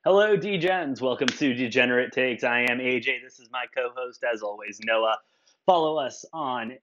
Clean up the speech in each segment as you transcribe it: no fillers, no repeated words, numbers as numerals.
Hello, Degens. Welcome to Degenerate Takes. I am AJ. This is my co-host, as always, Noah. Follow us on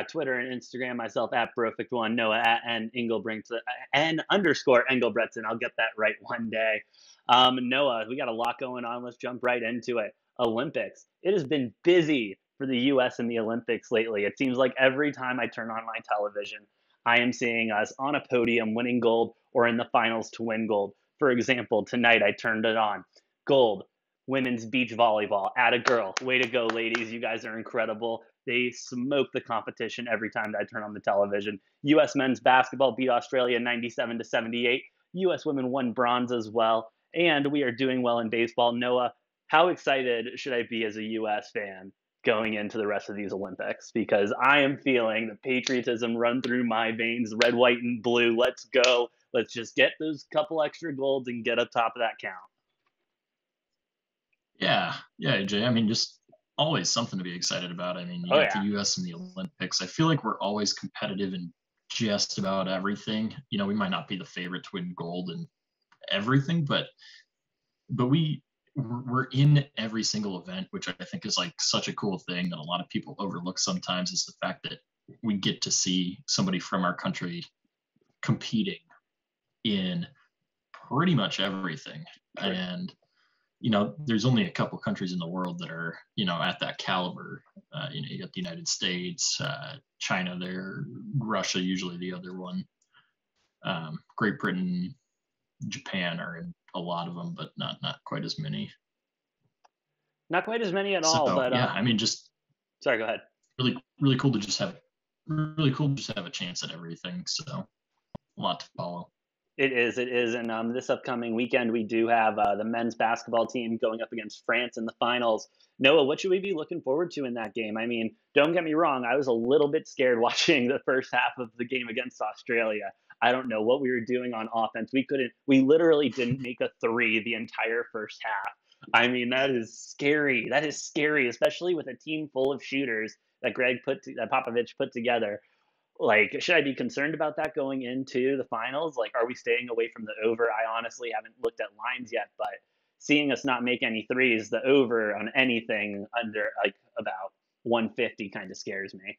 Twitter and Instagram. Myself at Perfect1, Noah at N_Engelbretson. I'll get that right one day. Noah, we got a lot going on. Let's jump right into it. Olympics. It has been busy for the U.S. in the Olympics lately. It seems like every time I turn on my television, I am seeing us on a podium winning gold or in the finals to win gold. For example, tonight I turned it on. Gold, women's beach volleyball, at a girl. Way to go, ladies. You guys are incredible. They smoke the competition every time I turn on the television. U.S. men's basketball beat Australia 97-78. U.S. women won bronze as well. And we are doing well in baseball. Noah, how excited should I be as a U.S. fan going into the rest of these Olympics? Because I am feeling the patriotism run through my veins, red, white, and blue. Let's go. Let's just get those couple extra golds and get up top of that count. Yeah, Jay. I mean, just always something to be excited about. I mean, you Oh, got yeah. the U.S. in the Olympics. I feel like we're always competitive in just about everything. We might not be the favorite to win gold and everything, but we're in every single event, which I think is like such a cool thing that a lot of people overlook sometimes, is the fact that we get to see somebody from our country competing in pretty much everything. Sure. And there's only a couple countries in the world that are, at that caliber. You got the United States, China there, Russia, usually the other one. Great Britain, Japan are in a lot of them, but not quite as many. Not quite as many at So all, but yeah, I mean, just sorry, go ahead. really cool to just have a chance at everything. So a lot to follow. It is. And this upcoming weekend, we do have the men's basketball team going up against France in the finals. Noah, what should we be looking forward to in that game? I mean, don't get me wrong. I was a little bit scared watching the first half of the game against Australia. I don't know what we were doing on offense. We literally didn't make a three the entire first half. I mean, that is scary. That is scary, especially with a team full of shooters that Popovich put together. Like, should I be concerned about that going into the finals? Like, are we staying away from the over? I honestly haven't looked at lines yet, but seeing us not make any threes, the over on anything under like about 150 kind of scares me.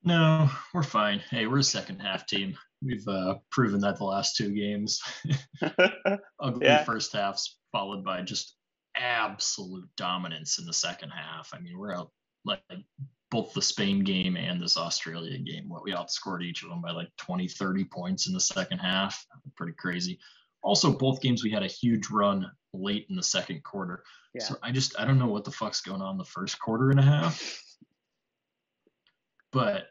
No, we're fine. Hey, we're a second half team. We've proven that the last two games. Ugly Yeah. first halves followed by just absolute dominance in the second half. I mean, we're out like both the Spain game and this Australia game. We outscored each of them by like 20, 30 points in the second half. Pretty crazy. Also, both games we had a huge run late in the second quarter. Yeah. So I don't know what the fuck's going on the first quarter and a half. But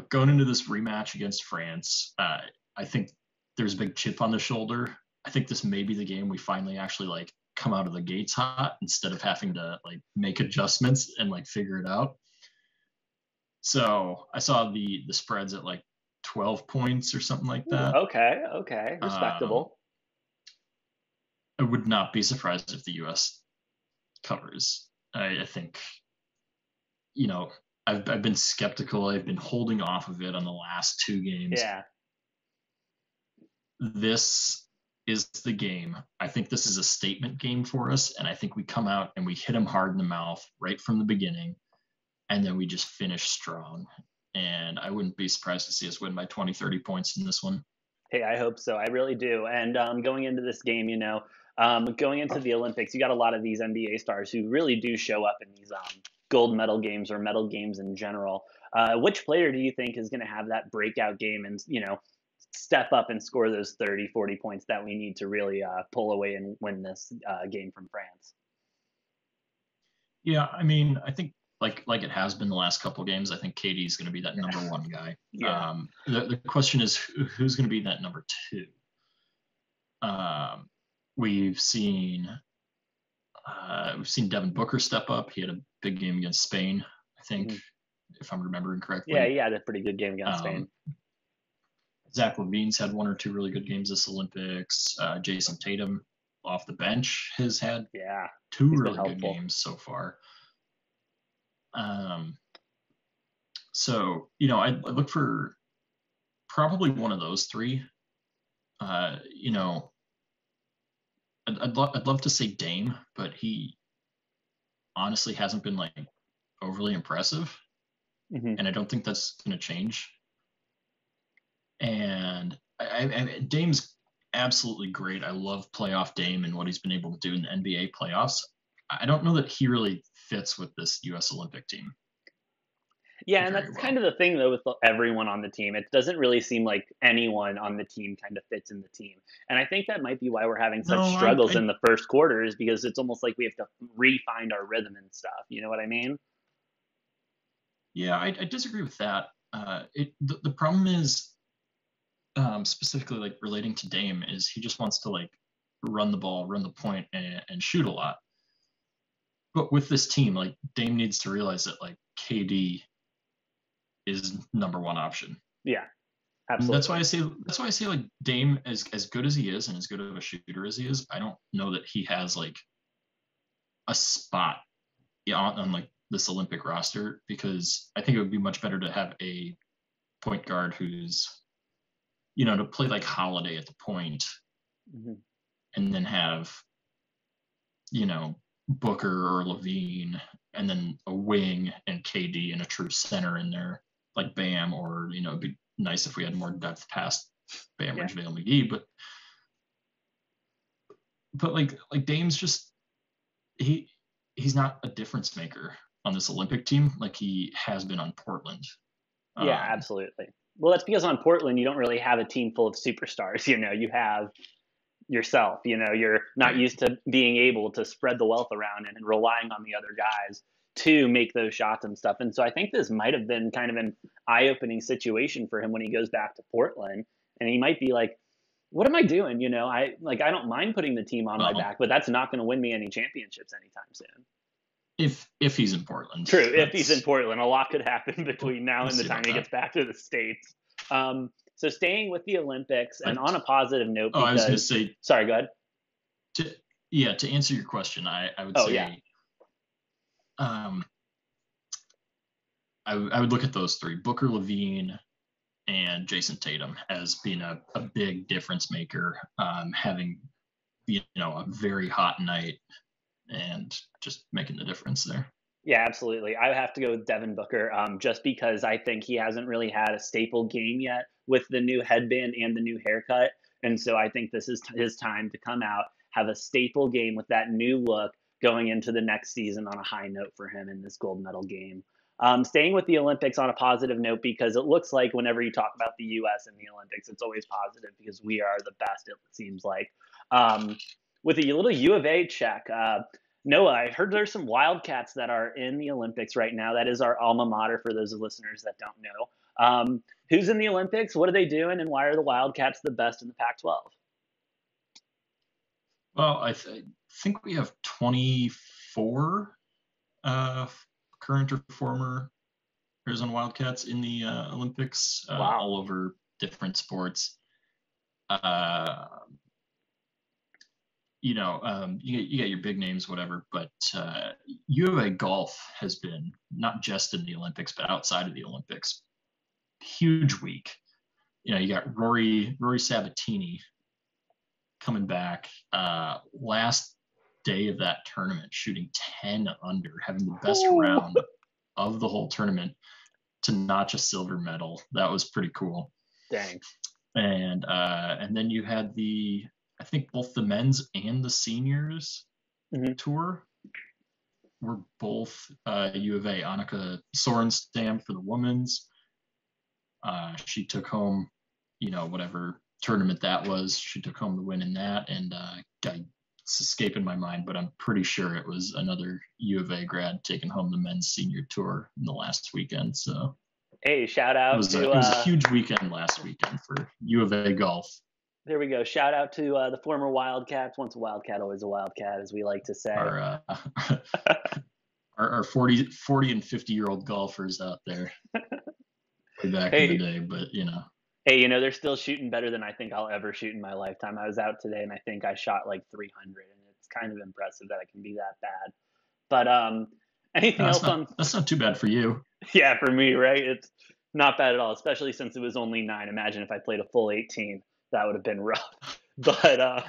going into this rematch against France, I think there's a big chip on the shoulder. I think this may be the game we finally actually like come out of the gates hot instead of having to like make adjustments and like figure it out. So I saw the spreads at like 12 points or something like that. Okay, respectable. I would not be surprised if the U.S. covers. I think, I've been skeptical. I've been holding off of it on the last two games. Yeah. This is the game. I think this is a statement game for us, and I think we come out and we hit them hard in the mouth right from the beginning, and then we just finish strong. And I wouldn't be surprised to see us win by 20, 30 points in this one. Hey, I hope so. I really do. And going into this game, going into the Olympics, you got a lot of these NBA stars who really do show up in these gold medal games or medal games in general. Which player do you think is going to have that breakout game and, step up and score those 30, 40 points that we need to really pull away and win this game from France? Yeah, I mean, I think like it has been the last couple of games, I think KD is going to be that number one guy. Yeah. The question is who's going to be that number two? We've seen Devin Booker step up. He had a big game against Spain, I think, if I'm remembering correctly. Yeah, he had a pretty good game against Spain. Zach LaVine's had one or two really good games this Olympics. Jason Tatum off the bench has had two really good games so far. So, I look for probably one of those three You know, I'd love to say Dame, but he honestly hasn't been like overly impressive, Hmm. and I don't think that's going to change. And Dame's absolutely great. I love playoff Dame and what he's been able to do in the NBA playoffs. I don't know that he really fits with this U.S. Olympic team Yeah, and very that's kind well. of the thing though with everyone on the team. It doesn't really seem like anyone on the team kind of fits in the team. And I think that might be why we're having such No, struggles in the first quarter is because it's almost like we have to re-find our rhythm and stuff. You know what I mean? yeah, I disagree with that. The problem is specifically like relating to Dame is he just wants to like run the ball, run the point, and shoot a lot. But with this team, like Dame needs to realize that like KD is number one option. Yeah, And absolutely. that's why I say like Dame as good as he is and as good of a shooter as he is, I don't know that he has like a spot on like this Olympic roster because I think it would be much better to have a point guard who's to play like Holiday at the point Hmm. and then have you know Booker or Levine and then a wing and KD and a true center in there like Bam or it'd be nice if we had more depth past Bam or Yeah. JaVale McGee but like Dame's just he he's not a difference maker on this Olympic team like he has been on Portland. Yeah, Um, absolutely. Well, that's because on Portland you don't really have a team full of superstars. You have yourself. You're not right. used to being able to spread the wealth around and relying on the other guys to make those shots and stuff. And so I think this might have been kind of an eye-opening situation for him when he goes back to Portland, and he might be like, "What am I doing?" I don't mind putting the team on my Well, back, but that's not going to win me any championships anytime soon. if he's in Portland, True. If he's in that's Portland, a lot could happen between now we'll and the see time about he that. gets back to the States. So staying with the Olympics and I, on a positive note, oh, I was going to because, say sorry, go ahead. to yeah to answer your question, I would Oh, yeah. say um, I would look at those three: Booker, Levine, and Jason Tatum as being a big difference maker, having a very hot night and just making the difference there. Yeah, absolutely. I have to go with Devin Booker, just because I think he hasn't really had a staple game yet with the new headband and the new haircut. And so I think this is his time to come out, have a staple game with that new look going into the next season on a high note for him in this gold medal game. Staying with the Olympics on a positive note because it looks like whenever you talk about the U.S. in the Olympics, it's always positive because we are the best, it seems like. Um, with a little U of A check, Noah, I heard there's some Wildcats that are in the Olympics right now. That is our alma mater for those listeners that don't know. Who's in the Olympics? What are they doing? And why are the Wildcats the best in the Pac 12? Well, think we have 24 uh, current or former Arizona Wildcats in the Olympics, Wow. all over different sports. Uh, you get your big names, whatever, but U of A golf has been not just in the Olympics, but outside of the Olympics. Huge week. You got Rory Sabatini coming back last day of that tournament, shooting 10 under, having the best Ooh, round of the whole tournament to notch a silver medal. That was pretty cool. dang. And then you had I think both the men's and the seniors Hmm. tour were both U of A. Annika Sorenstam for the women's. She took home, whatever tournament that was. She took home the win in that, and it's escaping my mind, but I'm pretty sure it was another U of A grad taking home the men's senior tour in the last weekend. So Hey, shout it out was to, a huge weekend last weekend for U of A golf. there we go. Shout out to the former Wildcats. Once a Wildcat, always a Wildcat, as we like to say. Our our 40 and 50-year-old golfers out there way back in the Hey, day, but hey, they're still shooting better than I think I'll ever shoot in my lifetime. I was out today and I think I shot like 300, and it's kind of impressive that I can be that bad. But anything else on? that's not too bad for you. Yeah, for me, right? It's not bad at all, especially since it was only 9. Imagine if I played a full 18. That would have been rough. But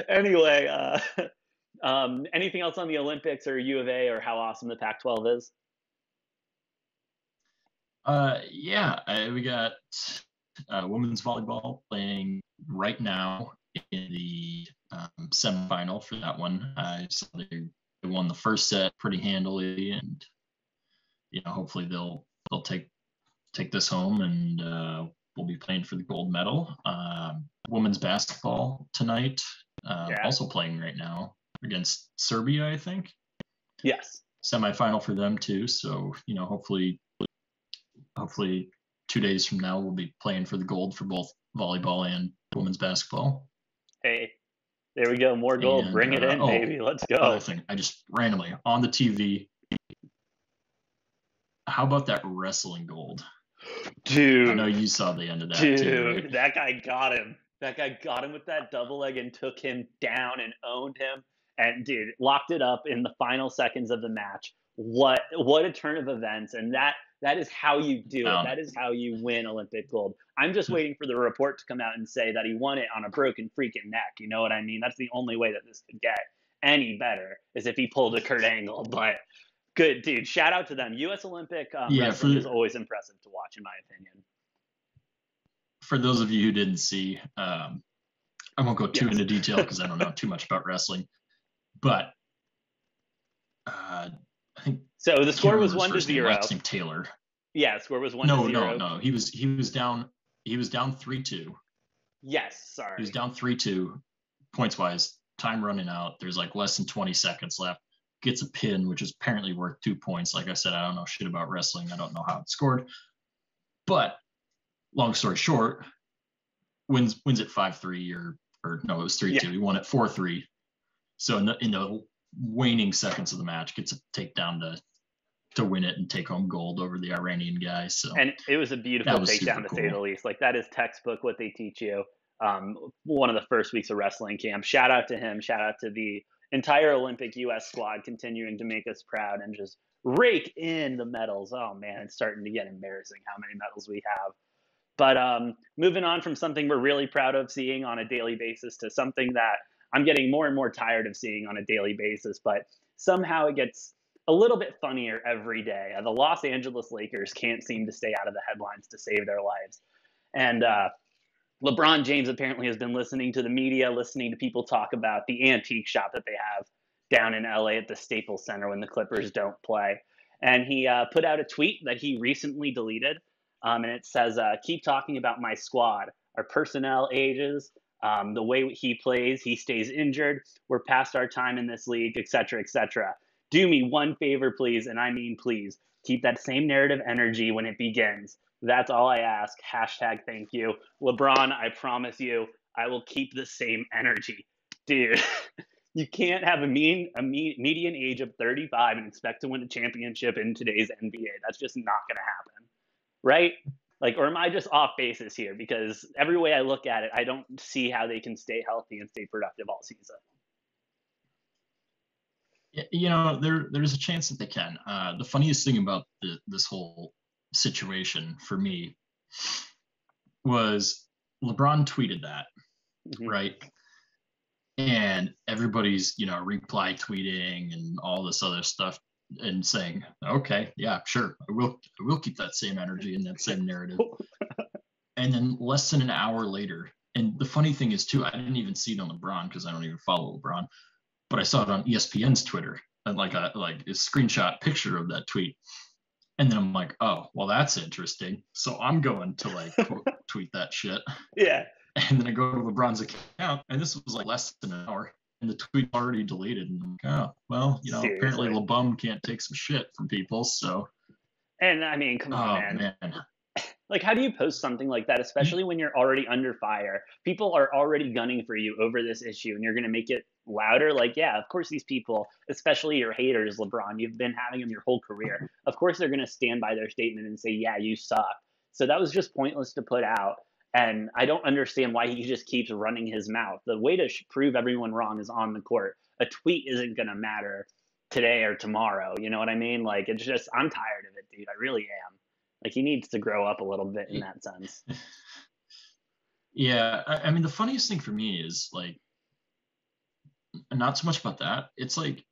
anyway, anything else on the Olympics or U of A or how awesome the Pac-12 is? Yeah, we got women's volleyball playing right now in the semifinal for that one. I saw they won the first set pretty handily, and hopefully they'll take this home, and we'll be playing for the gold medal. Women's basketball tonight, Yeah. also playing right now against Serbia, I think. Yes. Semifinal for them too. So hopefully 2 days from now we'll be playing for the gold for both volleyball and women's basketball. Hey, there we go. More gold. And, Bring it in, baby. Let's go. Other thing, I just randomly on the TV. How about that wrestling gold? Dude. I know you saw the end of that too, right? That guy got him. That guy got him with that double leg and took him down and owned him. And dude, locked it up in the final seconds of the match. What a turn of events. And that is how you do it. That is how you win Olympic gold. I'm just waiting for the report to come out and say that he won it on a broken freaking neck. You know what I mean? That's the only way that this could get any better, is if he pulled a Kurt Angle. But good, dude. Shout out to them. U.S. Olympic wrestling is always impressive to watch, in my opinion. For those of you who didn't see, I won't go too into detail because I don't know too much about wrestling. But I think so. The score was 1-0. Taylor. Yeah, score was 1-0. No. He was down. He was down 3-2. Yes, sorry. He was down 3-2 points wise. Time running out. There's like less than 20 seconds left. Gets a pin, which is apparently worth 2 points. Like I said, I don't know shit about wrestling. I don't know how it scored. But long story short, wins it 5-3 or no, it was 3-2. Yeah. He won it 4-3. So in the waning seconds of the match, gets a takedown to win it and take home gold over the Iranian guy. So, and it was a beautiful takedown, to say the least. Like, that is textbook what they teach you. One of the first weeks of wrestling camp. Shout out to him. Shout out to the entire Olympic U.S. squad continuing to make us proud and just rake in the medals. Oh man, it's starting to get embarrassing how many medals we have. But moving on from something we're really proud of seeing on a daily basis to something that I'm getting more and more tired of seeing on a daily basis, but somehow it gets a little bit funnier every day. The Los Angeles Lakers can't seem to stay out of the headlines to save their lives. And LeBron James apparently has been listening to the media, listening to people talk about the antique shop that they have down in LA at the Staples Center when the Clippers don't play. And he put out a tweet that he recently deleted. And it says, keep talking about my squad. Our personnel ages, the way he plays, he stays injured. We're past our time in this league, etc., etc. Do me one favor, please, and I mean please. Keep that same narrative energy when it begins. That's all I ask. Hashtag thank you. LeBron, I promise you, I will keep the same energy. Dude, you can't have a median age of 35 and expect to win a championship in today's NBA. That's just not going to happen. Right? Like, or am I just off basis here? Because every way I look at it, I don't see how they can stay healthy and stay productive all season. There's a chance that they can. The funniest thing about this whole situation for me was LeBron tweeted that, right? And everybody's, reply tweeting and all this other stuff and saying, okay, yeah, sure, I will keep that same energy and that same narrative. And then less than an hour later, and the funny thing is too, I didn't even see it on LeBron because I don't even follow LeBron, but I saw it on ESPN's Twitter and like a screenshot picture of that tweet. And then I'm like, oh, well, that's interesting. So I'm going to quote tweet that shit. Yeah. And then I go to LeBron's account, and this was less than an hour, and the tweet already deleted. And I'm like, oh, well, Seriously. Apparently LeBum can't take some shit from people. So. And I mean, come on, man. Like, how do you post something like that, especially when you're already under fire? People are already gunning for you over this issue, and you're going to make it louder? Like, yeah, of course these people, especially your haters, LeBron, you've been having them your whole career. Of course they're going to stand by their statement and say, yeah, you suck. So that was just pointless to put out. And I don't understand why he just keeps running his mouth. The way to prove everyone wrong is on the court. A tweet isn't going to matter today or tomorrow. You know what I mean? Like, it's just, I'm tired of it, dude. I really am. Like, he needs to grow up a little bit in that sense. Yeah, I mean, the funniest thing for me is like not so much about that. It's like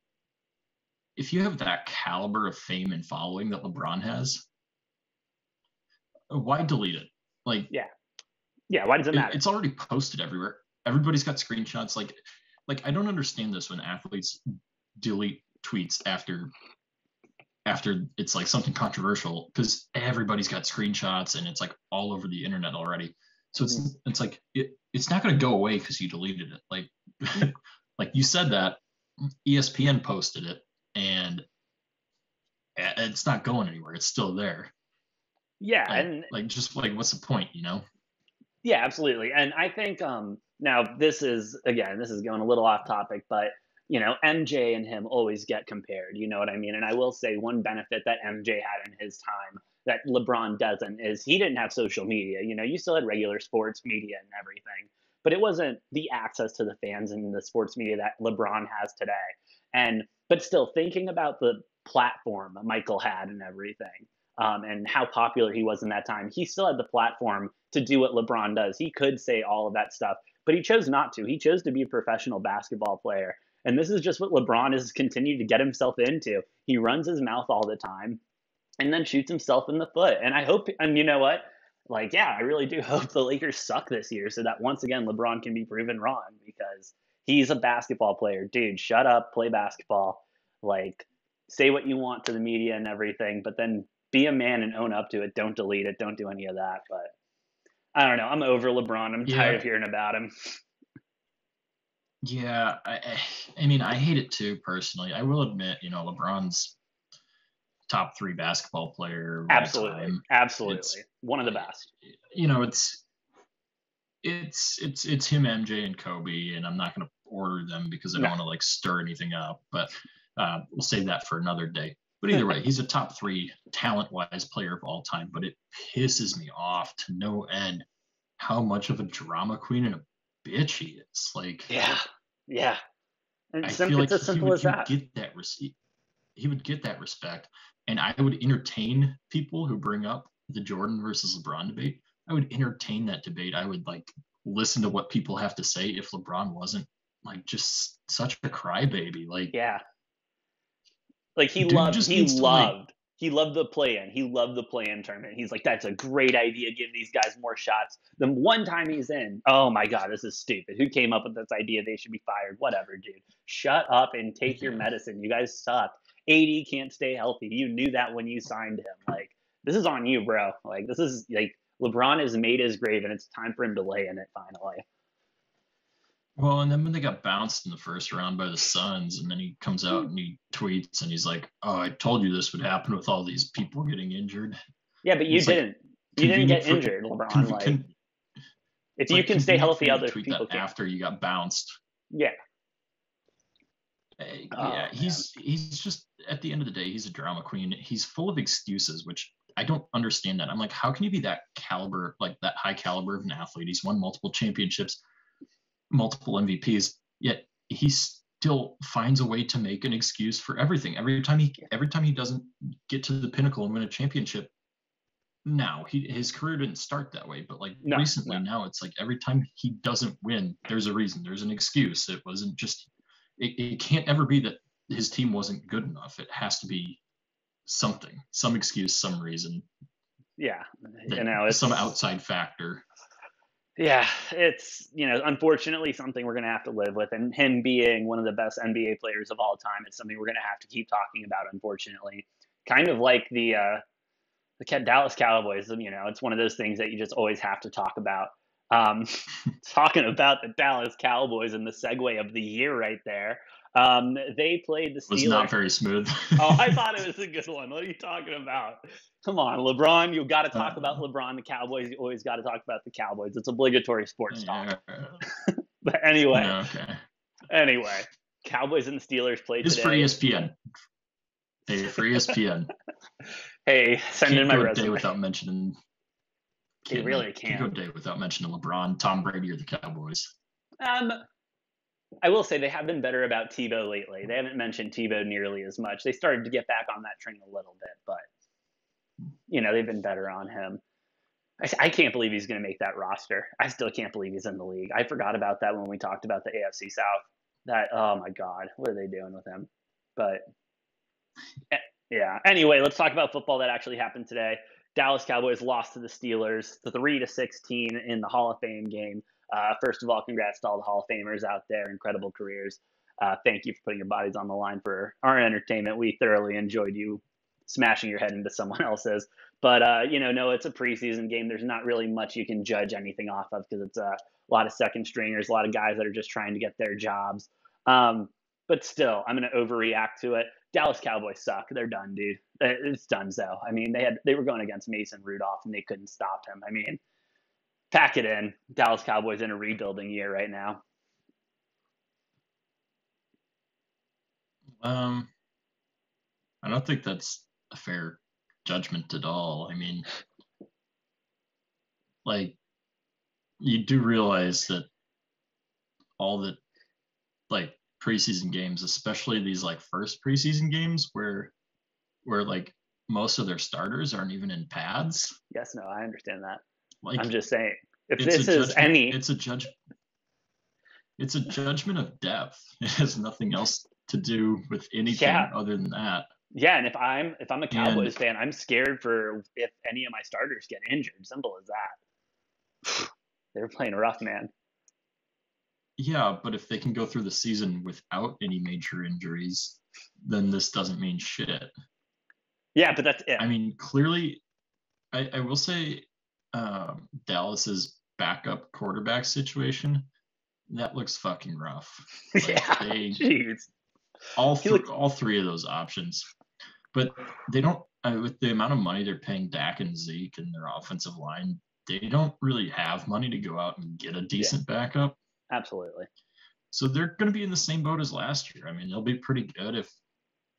if you have that caliber of fame and following that LeBron has, why delete it? Like Yeah. Yeah. Why does it matter? it's already posted everywhere. Everybody's got screenshots. Like I don't understand this when athletes delete tweets after it's like something controversial because everybody's got screenshots and it's like all over the internet already. So Mhm. it's like it's not going to go away because you deleted it. Like like you said that ESPN posted it and it's not going anywhere. It's still there. Yeah. Like And like just like what's the point? You know? yeah, absolutely. And I think now this is going a little off topic, but MJ and him always get compared, you know what I mean? And I will say one benefit that MJ had in his time that LeBron doesn't is he didn't have social media. You still had regular sports media and everything, but it wasn't the access to the fans and the sports media that LeBron has today. And but still thinking about the platform Michael had and everything, and how popular he was in that time. He still had the platform to do what LeBron does. He could say all of that stuff, but he chose not to. He chose to be a professional basketball player. And this is just what LeBron has continued to get himself into. He runs his mouth all the time and then shoots himself in the foot. And I hope, and you know what? Like, yeah, I really do hope the Lakers suck this year so that once again LeBron can be proven wrong because he's a basketball player. Dude, shut up, play basketball. Like, say what you want to the media and everything, but then be a man and own up to it. Don't delete it. Don't do any of that. But I don't know. I'm over LeBron. I'm tired of Yeah, hearing about him. yeah. I mean, I hate it too personally. I will admit, LeBron's top three basketball player of all Absolutely. time. Absolutely. It's One of the best. you know it's him, MJ, and Kobe, and I'm not going to order them because I No. don't want to like stir anything up. But we'll save that for another day. But either way, he's a top three talent-wise player of all time. But it pisses me off to no end how much of a drama queen and a bitch he is. Like Yeah. Yeah. And I feel it's like as simple as he would that. get that he would get that respect, and I would entertain people who bring up the Jordan versus LeBron debate. I would entertain that debate. I would like listen to what people have to say if LeBron wasn't like just such a crybaby. Like, Yeah. Like dude just needs to like, he loved the play in. He loved the play in tournament. He's like, that's a great idea. Give these guys more shots. The one time he's in, oh my God, this is stupid. Who came up with this idea? They should be fired. Whatever, dude. Shut up and take your yeah. medicine. You guys suck. AD can't stay healthy. You knew that when you signed him. Like, this is on you, bro. Like, this is like LeBron has made his grave and it's time for him to lay in it finally. Well, and then when they got bounced in the first round by the Suns, and then he comes out and he tweets and he's like, "Oh, I told you this would happen with all these people getting injured." Yeah, but And you it's like didn't. You didn't convenient get for injured, LeBron. conv- Like, con, if it's you like can stay convenient for healthy, you to other tweet people that can. after you got bounced. Yeah. Yeah, Oh man. he's just at the end of the day, he's a drama queen. He's full of excuses, which I don't understand that. I'm like, how can you be that caliber, like that high caliber of an athlete? He's won multiple championships, multiple MVPs, yet he still finds a way to make an excuse for everything. Every time he doesn't get to the pinnacle and win a championship, now his career didn't start that way, but like No, recently no. now it's like every time he doesn't win, there's a reason, there's an excuse. It wasn't just it can't ever be that his team wasn't good enough. It has to be something, some excuse, some reason, Yeah. that some It's outside factor. yeah, it's unfortunately something we're gonna have to live with. And him being one of the best NBA players of all time, it's something we're gonna have to keep talking about, unfortunately. Kind of like the Dallas Cowboys, it's one of those things that you just always have to talk about. Um, talking about the Dallas Cowboys and the segue of the year right there. They played the Was Steelers. not very smooth. Oh, I thought it was a good one. What are you talking about? Come on, LeBron. You got to talk about uh, LeBron. The Cowboys. You always got to talk about the Cowboys. It's obligatory sports talk. yeah, But anyway, okay. anyway, Cowboys and the Steelers played It is for today. ESPN. Hey, for ESPN. Hey, send in Can't my go a day resume. without mentioning. They really Can't go a can't. day without mentioning LeBron, Tom Brady, or the Cowboys. Um, I will say they have been better about Tebow lately. They haven't mentioned Tebow nearly as much. They started to get back on that train a little bit, but they've been better on him. I can't believe he's going to make that roster. I still can't believe he's in the league. I forgot about that when we talked about the AFC South. That, oh my God, what are they doing with him? But yeah. Anyway, let's talk about football that actually happened today. Dallas Cowboys lost to the Steelers 3-16 in the Hall of Fame game. First of all, congrats to all the Hall of Famers out there. Incredible careers. Thank you for putting your bodies on the line for our entertainment. We thoroughly enjoyed you smashing your head into someone else's. But, no, it's a preseason game. There's not really much you can judge anything off of because it's a lot of second stringers, a lot of guys that are just trying to get their jobs. But still, I'm going to overreact to it. Dallas Cowboys suck. They're done, dude. It's done so. I mean, they were going against Mason Rudolph and they couldn't stop him. I mean, pack it in. Dallas Cowboys in a rebuilding year right now. I don't think that's a fair judgment at all. I mean, like, you do realize that all the like preseason games, especially these like first preseason games where like most of their starters aren't even in pads. Yes, no, I understand that. Like, I'm just saying, if this is any, it's a judgment of depth. It has nothing else to do with anything other than that. Yeah, and if I'm a Cowboys fan, I'm scared for if any of my starters get injured. Simple as that. They're playing rough, man. Yeah, but if they can go through the season without any major injuries, then this doesn't mean shit. Yeah, but that's it. I mean, clearly, I will say Dallas's backup quarterback situation, that looks fucking rough. Like, yeah, jeez. All three of those options. But they don't, with the amount of money they're paying Dak and Zeke and their offensive line, they don't really have money to go out and get a decent backup. Absolutely. So they're going to be in the same boat as last year. I mean, they'll be pretty good if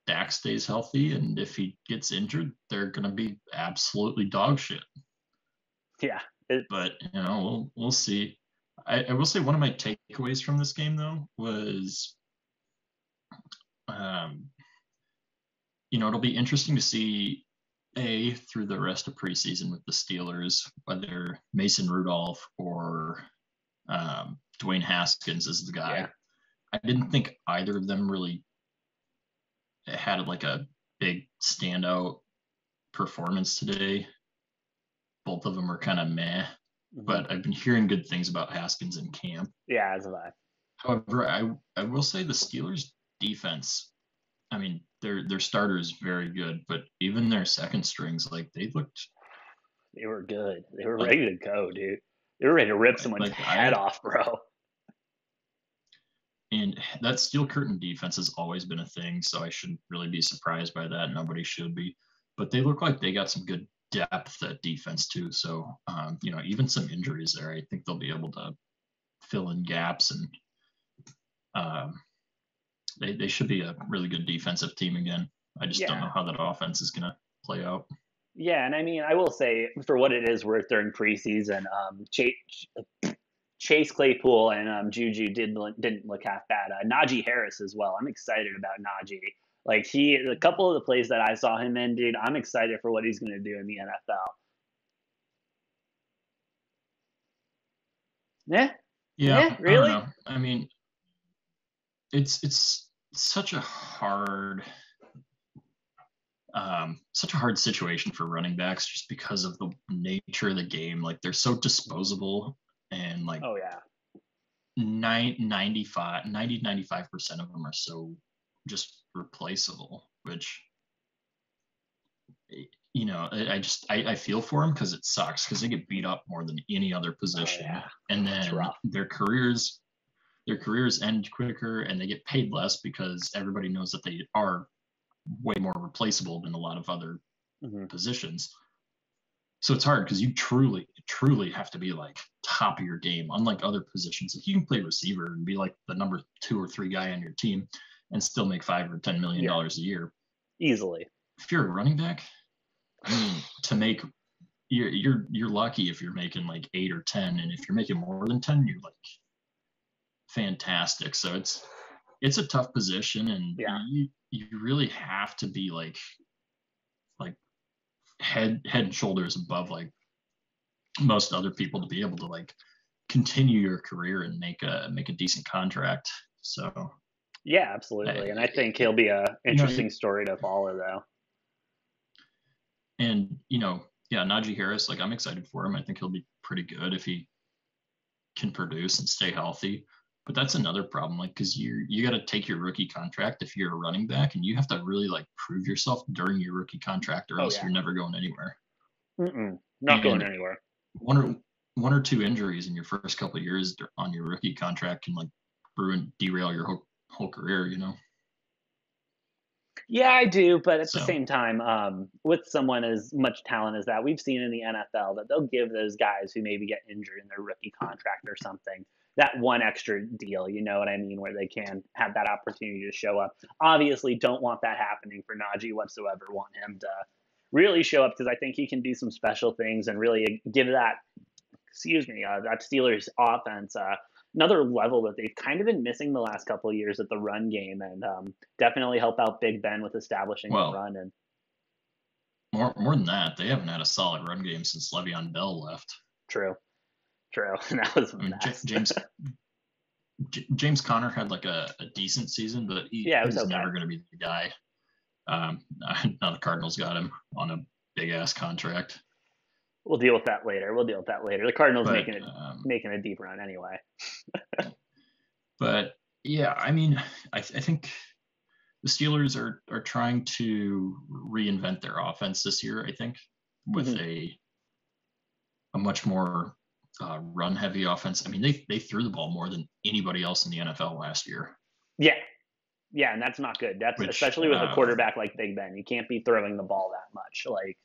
Dak stays healthy, and if he gets injured, they're going to be absolutely dog shit. Yeah. But, we'll see. I will say one of my takeaways from this game, though, was, it'll be interesting to see through the rest of preseason with the Steelers, whether Mason Rudolph or Dwayne Haskins is the guy. Yeah. I didn't think either of them really had like a big standout performance today. Both of them are kind of meh, but I've been hearing good things about Haskins in camp. Yeah, as have I. However, I will say the Steelers' defense, I mean, their starter is very good, but even their second strings, like, they were good. They were ready to go, dude. They were ready to rip someone's head off, bro. And that steel curtain defense has always been a thing, so I shouldn't really be surprised by that. Nobody should be. But they look like they got some good depth at defense too. So, even some injuries there, I think they'll be able to fill in gaps, and they should be a really good defensive team again. I just don't know how that offense is going to play out. Yeah, and I mean, I will say, for what it is worth during preseason, Chase Claypool and Juju didn't look half bad. Najee Harris as well. I'm excited about Najee. Like, a couple of the plays that I saw him in, dude, I'm excited for what he's going to do in the NFL. Yeah, really? I don't know. I mean, it's such a hard situation for running backs just because of the nature of the game. Like, they're so disposable, and like, oh yeah, 95% of them are so just replaceable, which, I feel for them because it sucks, because they get beat up more than any other position. Oh, yeah. And then their careers end quicker, and they get paid less because everybody knows that they are way more replaceable than a lot of other positions. So it's hard because you truly have to be like top of your game. Unlike other positions, if you can play receiver and be like the number 2 or 3 guy on your team and still make $5 or $10 million a year easily. If you're a running back, I mean, to make you're lucky if you're making like 8 or 10, and if you're making more than 10, you're like fantastic. So it's a tough position, and you really have to be like head and shoulders above like most other people to be able to like continue your career and make a decent contract. So Yeah, absolutely. And I think he'll be a you know, interesting story to follow, though. and yeah, Najee Harris, like I'm excited for him. I think he'll be pretty good if he can produce and stay healthy. But that's another problem, like because you got to take your rookie contract if you're a running back, and you have to really like prove yourself during your rookie contract, or Oh else yeah. you're never going anywhere. Not going And anywhere. one or two injuries in your first couple of years on your rookie contract can like derail your whole career. Yeah, I do, but at the So same time, with someone as much talent as that, we've seen in the NFL that they'll give those guys who maybe get injured in their rookie contract or something that one extra deal. You know what I mean? Where they can have that opportunity to show up. Obviously, don't want that happening for Najee whatsoever. Want him to really show up because I think he can do some special things and really give that that Steelers offense another level that they've kind of been missing the last couple of years at the run game, and definitely help out Big Ben with establishing the well, run. And more than that, they haven't had a solid run game since Le'Veon Bell left. true, true, that was a I mean, mess. James Conner had like a decent season, but Yeah, it he was was okay. never going to be the guy. Now the Cardinals got him on a big ass contract. We'll deal with that later. We'll deal with that later. The Cardinals But making a deep run anyway. but yeah, I mean, I think the Steelers are trying to reinvent their offense this year. I think with Mm-hmm. a much more run heavy offense. I mean, they threw the ball more than anybody else in the NFL last year, Yeah, yeah, and that's not good. That's which especially with a quarterback like Big Ben. You can't be throwing the ball that much. Like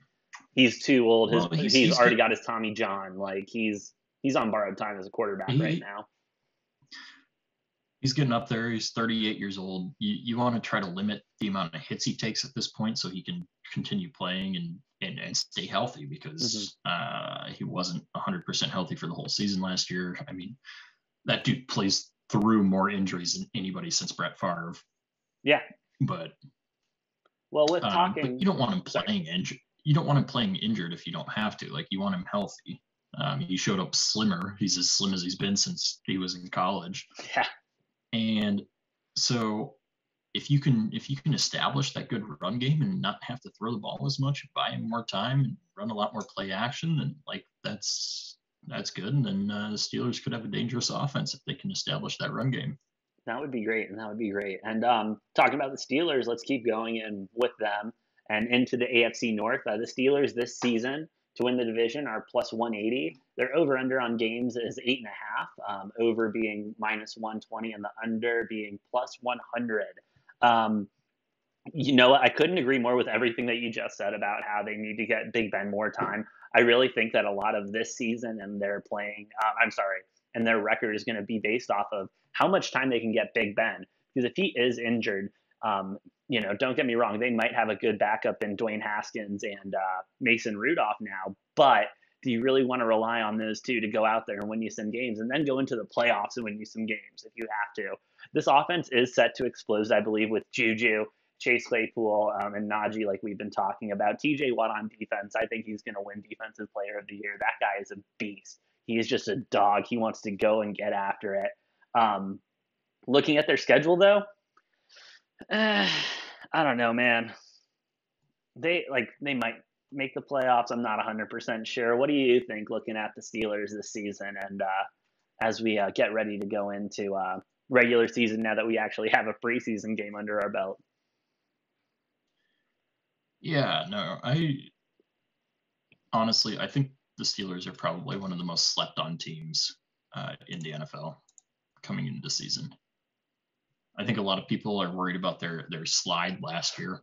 he's too old. well, He's already got his Tommy John. Like he's on borrowed time as a quarterback right he, now. he's getting up there. He's 38 years old. You want to try to limit the amount of hits he takes at this point so he can continue playing and stay healthy because he wasn't 100% healthy for the whole season last year. I mean, that dude plays through more injuries than anybody since Brett Favre. Yeah. But well, with but you don't want him playing injured. You don't want him playing injured if you don't have to. Like you want him healthy. He showed up slimmer. He's as slim as he's been since he was in college. Yeah. And so if you can establish that good run game and not have to throw the ball as much, buy him more time and run a lot more play action, then like that's good. And then the Steelers could have a dangerous offense if they can establish that run game. That would be great, and that would be great. And talking about the Steelers, let's keep going in with them and into the AFC North. The Steelers this season to win the division are plus 180. Their over under on games is 8.5. Over being minus 120, and the under being plus 100. Um, I couldn't agree more with everything that you just said about how they need to get Big Ben more time. I really think that a lot of this season and their playing, and their record is going to be based off of how much time they can get Big Ben. Because if he is injured, don't get me wrong, they might have a good backup in Dwayne Haskins and Mason Rudolph now. But do you really want to rely on those two to go out there and win you some games and then go into the playoffs and win you some games if you have to? This offense is set to explode, I believe, with Juju, Chase Claypool, and Najee, like we've been talking about. TJ Watt on defense, I think he's going to win Defensive Player of the Year. That guy is a beast. He is just a dog. He wants to go and get after it. Looking at their schedule, though, I don't know, man. They might make the playoffs. I'm not 100% sure. What do you think looking at the Steelers this season and as we get ready to go into regular season now that we actually have a preseason game under our belt? Yeah, no, I think the Steelers are probably one of the most slept on teams in the NFL coming into the season. I think a lot of people are worried about their slide last year,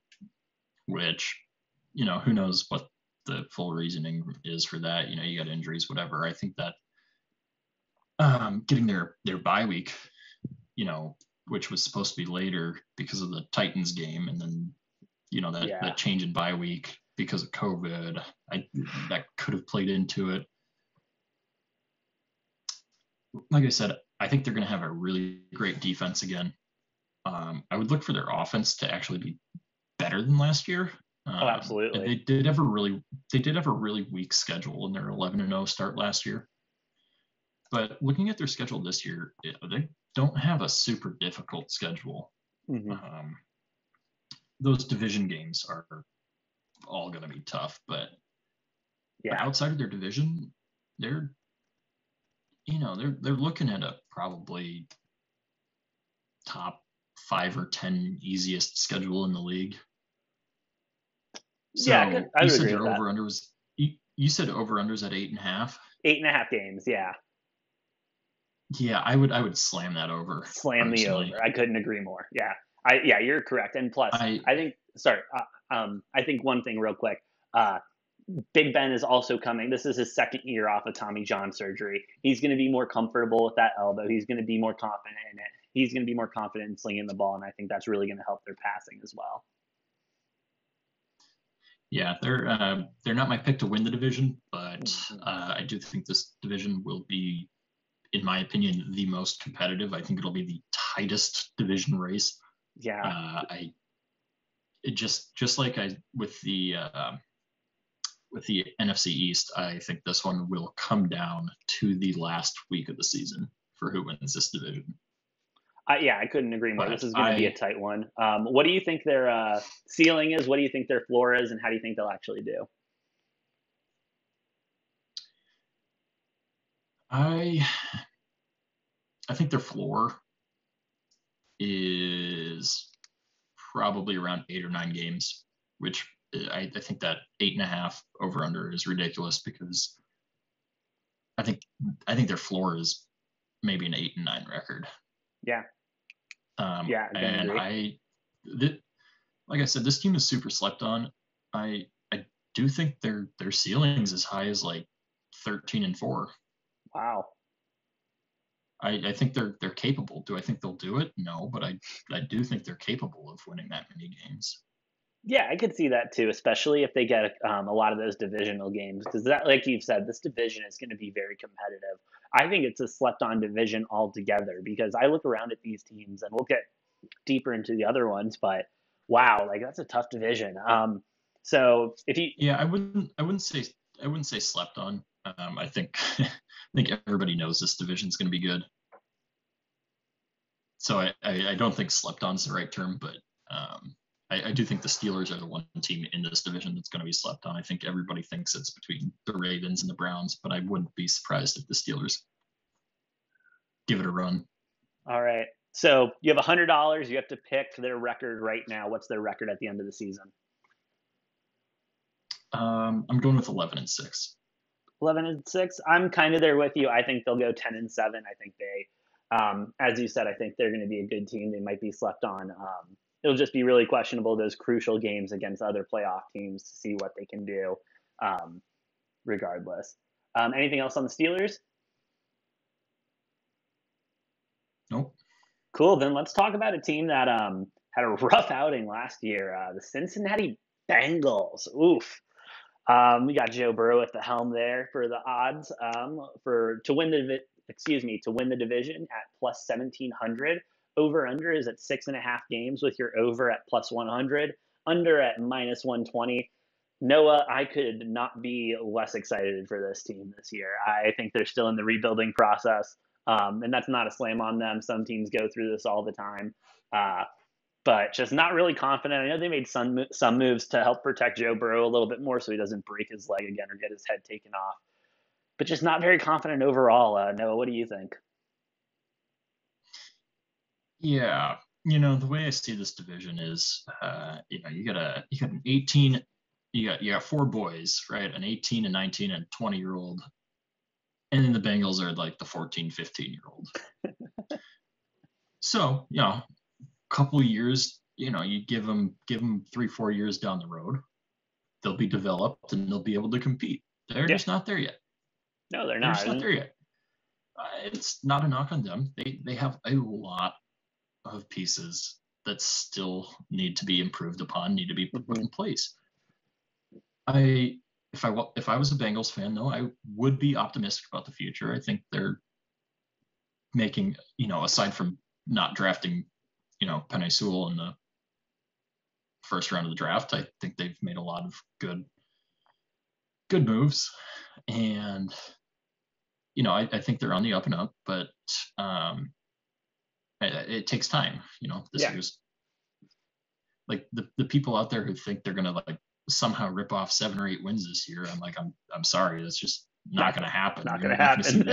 which, who knows what the full reasoning is for that. You got injuries, whatever. I think that getting their bye week, which was supposed to be later because of the Titans game, and then that change in bye week because of COVID, that could have played into it. Like I said, I think they're going to have a really great defense again. I would look for their offense to actually be better than last year. Oh, And absolutely. they did have a really weak schedule in their 11-0 start last year. But looking at their schedule this year, they don't have a super difficult schedule. Hmm. Those division games are all going to be tough, but Yeah. outside of their division, they're they're looking at a probably top 5 or 10 easiest schedule in the league. Yeah, So I you would said agree their with that. over under was you said over unders at 8.5. 8.5 games. Yeah. Yeah, I would slam that over Slam the personally. over. I couldn't agree more. Yeah. You're correct. And plus, I I think, sorry, I think one thing real quick. Uh, Big Ben is also coming. This is his second year off of Tommy John surgery. He's going to be more comfortable with that elbow. He's going to be more confident in it. He's going to be more confident in slinging the ball, and I think that's really going to help their passing as well. Yeah, they're not my pick to win the division, but Mm-hmm. I do think this division will be, in my opinion, the most competitive. I think it'll be the tightest division race. Yeah. I it just like I with the NFC East, I think this one will come down to the last week of the season for who wins this division. I couldn't agree more. This But is going to be a tight one. What do you think their ceiling is? What do you think their floor is? And how do you think they'll actually do? I I think their floor is probably around 8 or 9 games, which I think that 8.5 over under is ridiculous because I think I think their floor is maybe an 8-9 record. Yeah. Yeah, I don't And agree. like I said, this team is super slept on. I do think their ceiling's as high as like 13-4. Wow. I think they're capable. Do I think they'll do it? No, but I do think they're capable of winning that many games. Yeah, I could see that too, especially if they get a lot of those divisional games, because that, like you've said, this division is going to be very competitive. I think it's a slept-on division altogether because I look around at these teams, and we'll get deeper into the other ones, but wow, like that's a tough division. So if you, Yeah, I wouldn't say slept on. I think I think everybody knows this division's going to be good. So I don't think slept on is the right term, but I do think the Steelers are the one team in this division that's going to be slept on. I think everybody thinks it's between the Ravens and the Browns, but I wouldn't be surprised if the Steelers give it a run. all right, so you have $100. You have to pick their record right now. What's their record at the end of the season? I'm going with 11-6. 11-6. I'm kind of there with you. I think they'll go 10-7. I think they, as you said, I think they're going to be a good team. They might be slept on. It'll just be really questionable those crucial games against other playoff teams to see what they can do. Um, Regardless. Anything else on the Steelers? Nope. Cool. Then let's talk about a team that had a rough outing last year. The Cincinnati Bengals. Oof. We got Joe Burrow at the helm there for the odds for to win to win the division at plus 1,700. Over under is at 6.5 games with your over at plus 100, under at minus 120. Noah, I could not be less excited for this team this year. I think they're still in the rebuilding process, and that's not a slam on them. Some teams go through this all the time. Uh, but just not really confident. I know they made some moves to help protect Joe Burrow a little bit more so he doesn't break his leg again or get his head taken off. But just not very confident overall. Noah, what do you think? Yeah, the way I see this division is, you got an 18, you got 4 boys, right? An 18, a 19, and 20-year-old, and then the Bengals are like the 14, 15-year-old. So, couple years, you give them 3-4 years down the road, they'll be developed and they'll be able to compete. They're Yeah, just not there yet. no, they're They're not. just not there yet. It's not a knock on them. They have a lot of pieces that still need to be improved upon, need to be put Mm-hmm. in place. I if I was a Bengals fan, though, I would be optimistic about the future. I think they're making, aside from not drafting, Penei Sewell in the first round of the draft. I think they've made a lot of good moves, and I think they're on the up and up, but it takes time. This year's like the people out there who think they're gonna like somehow rip off 7 or 8 wins this year. I'm like, I'm sorry, that's just not gonna happen. Not gonna happen.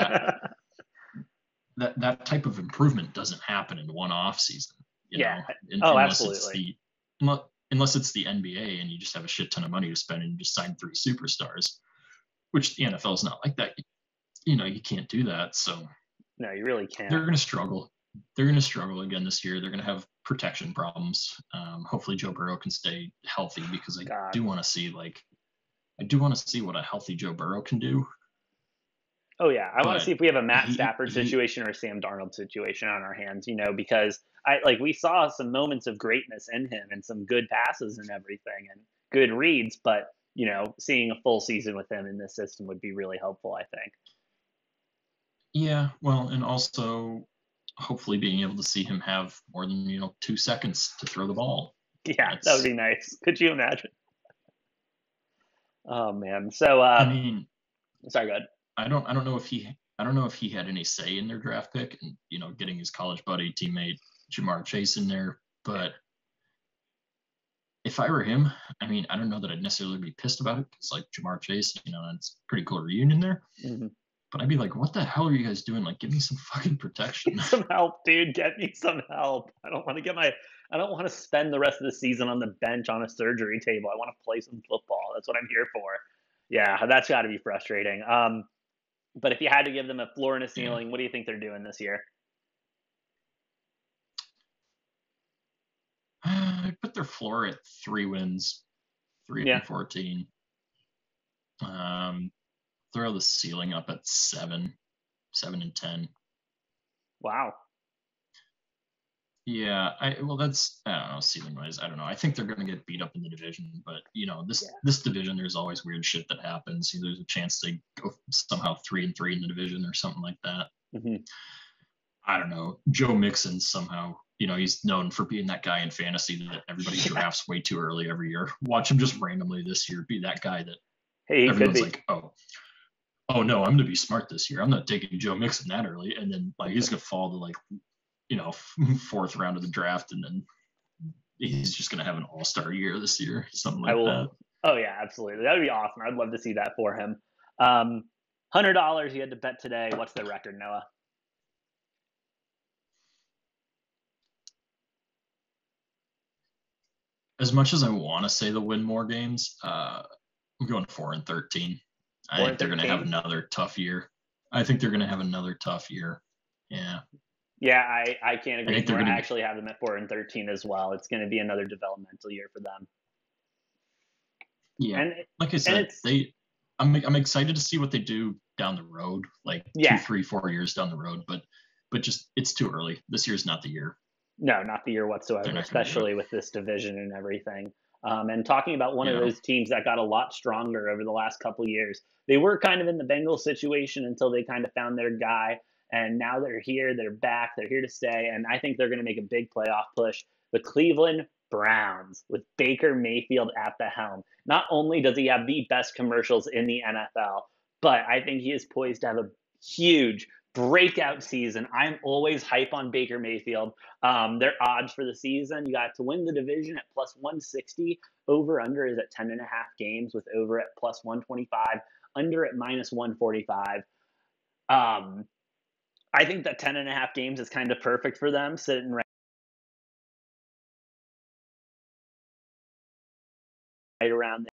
That type of improvement doesn't happen in one off season. Absolutely. Unless it's the NBA and you just have a shit ton of money to spend and you just sign 3 superstars, which the NFL is not like that. You can't do that. So no, you really can't. They're going to struggle. They're going to struggle again this year. They're going to have protection problems. Hopefully Joe Burrow can stay healthy, because I do want to see what a healthy Joe Burrow can do. Oh yeah, I want to see if we have a Matt Stafford situation or a Sam Darnold situation on our hands, because we saw some moments of greatness in him and some good passes and everything and good reads, but seeing a full season with him in this system would be really helpful, I think. Yeah, well, and also hopefully being able to see him have more than 2 seconds to throw the ball. Yeah, that would be nice. Could you imagine? Oh man. So sorry, go ahead. I don't know if he had any say in their draft pick and getting his college buddy teammate Jamar Chase in there, but if I were him, I don't know that I'd necessarily be pissed about it, because like Jamar Chase, it's a pretty cool reunion there. Mm-hmm. But I'd be like, what the hell are you guys doing? Like, give me some fucking protection. Some help, dude. Get me some help. I don't want to spend the rest of the season on the bench on a surgery table. I want to play some football. That's what I'm here for. Yeah, that's got to be frustrating. But if you had to give them a floor and a ceiling, what do you think they're doing this year? I put their floor at 3 wins, 3-14. Throw the ceiling up at 7-10. Wow. Yeah, that's, I don't know, ceiling wise, I don't know. I think they're going to get beat up in the division, but this division, there's always weird shit that happens. There's a chance they go somehow 3-3 in the division or something like that. Mm-hmm. I don't know. Joe Mixon somehow, he's known for being that guy in fantasy that everybody drafts way too early every year. Watch him just randomly this year be that guy that everyone's like, oh no, I'm going to be smart this year. I'm not taking Joe Mixon that early. And then he's going to fall to 4th round of the draft, and then he's just going to have an all-star year this year, something like that. Oh yeah, absolutely. That would be awesome. I'd love to see that for him. $100 you had to bet today. What's the record, Noah? As much as I want to say they'll win more games, I'm going 4-13. I think they're going to have another tough year. Yeah. Yeah, I can't agree more. I actually have them at 4-13 as well. It's going to be another developmental year for them. Yeah, like I said, I'm excited to see what they do down the road, 2, 3, 4 years down the road. But just, it's too early. This year's not the year. No, not the year whatsoever, especially with this division and everything. And talking about one of those teams that got a lot stronger over the last couple of years, they were kind of in the Bengals situation until they kind of found their guy. And now they're here, they're back, they're here to stay. And I think they're going to make a big playoff push. The Cleveland Browns with Baker Mayfield at the helm. Not only does he have the best commercials in the NFL, but I think he is poised to have a huge breakout season. I'm always hype on Baker Mayfield. Their odds for the season, you got to win the division at +160. Over under is at 10.5 games, with over at +125, under at -145. I think that 10.5 games is kind of perfect for them, sitting right around there.